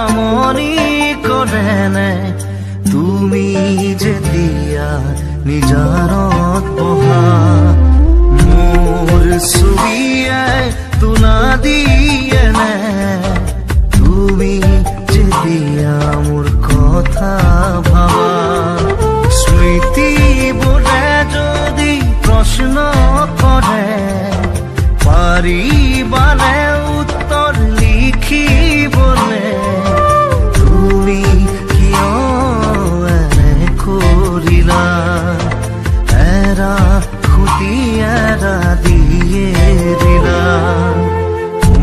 আমনি কৰেনে তুমি যেতিয়া নিজানত বহা মোৰ ছবিয়ে তুনা দিয়েনে তুমি যেতিয়া মোৰ কথা ভাবা স্মৃতিবোৰে যদি প্ৰশ্ন কৰে পাৰিবানে উত্তৰ লিখিবনে তুমি কিয় এনে কৰিলা এৰা খুটি এৰা দিয়ে দিলা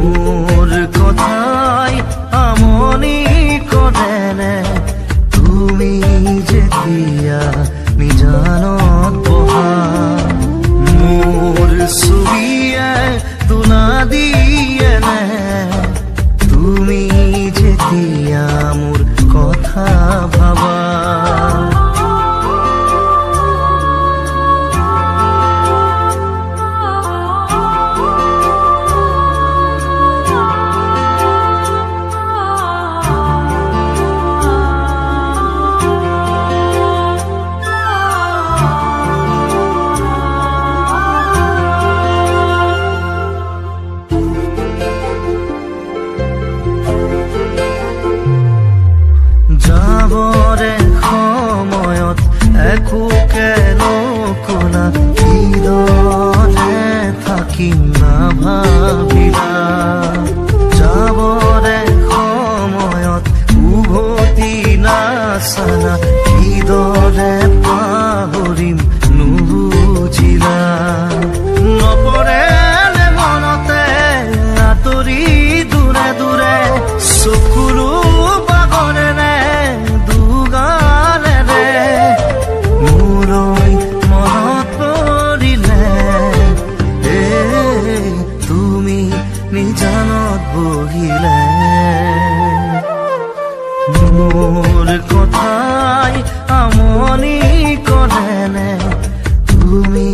মোৰ কথাই আমনি কৰেনে তুমি যেতিয়া নিজানত বহা মোৰ ছবিয়ে তুনা দিয়েনে তুমি যেতিয়া মোৰ কথা ভাবা যাবৰে সময়ত একোকে নকলা কিদৰে থাকিম নাভাবিলা যাবৰে সময়ত উভতি নাচালা কিদৰে পাহৰিম নুবুজিলা নপৰে মনতে আঁতৰি দূৰে দূৰে চকুলো বাগৰেৰে দুগালেৰে মোলৈ মনত পৰিলে তুমি নিজানত বহিলে মোৰ কথাই আমনি কৰেনে তুমি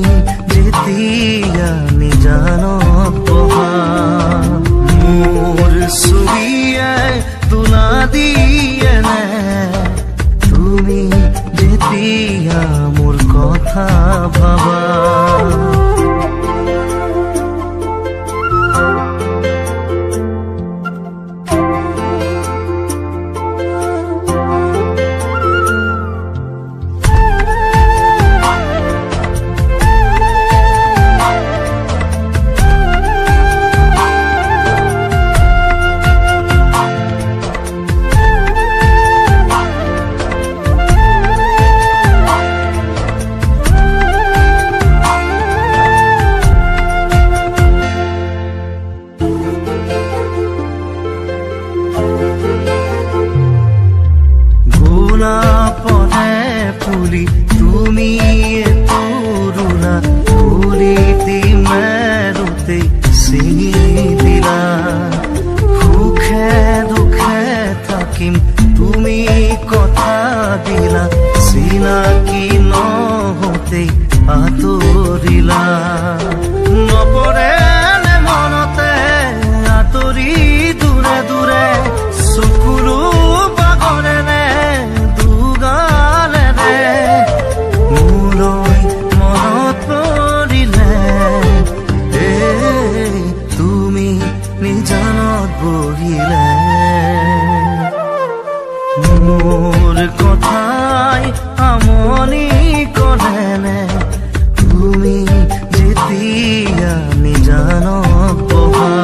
যেতিয়া নিজানত বহা মোৰ ছবিয়ে তুনা দিয়েনে তুমি যেতিয়া মোৰ কথা ভাবা পনে ফুলি তুমি পুরুনা ফুলিতি মেরুতে চিঙি দিলা সুখে দুখে থাকিম তুমি কথা দিলা চিনাকি নহতে আঁতৰিলা নপৰে মনতে আঁতৰি দূৰে দূৰে চকুলো বাগৰেনে মোলৈ মনত পৰিলে তুমি নিজানত বহিলে মোৰ কথাই আমনি কৰেনে তুমি যেতিয়া নিজানত বহা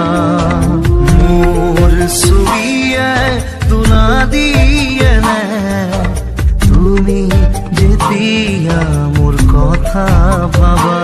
মোৰ ছবিয়ে তুনা দিয়েনে তুমি যেতিয়া মোৰ কথা ভাবা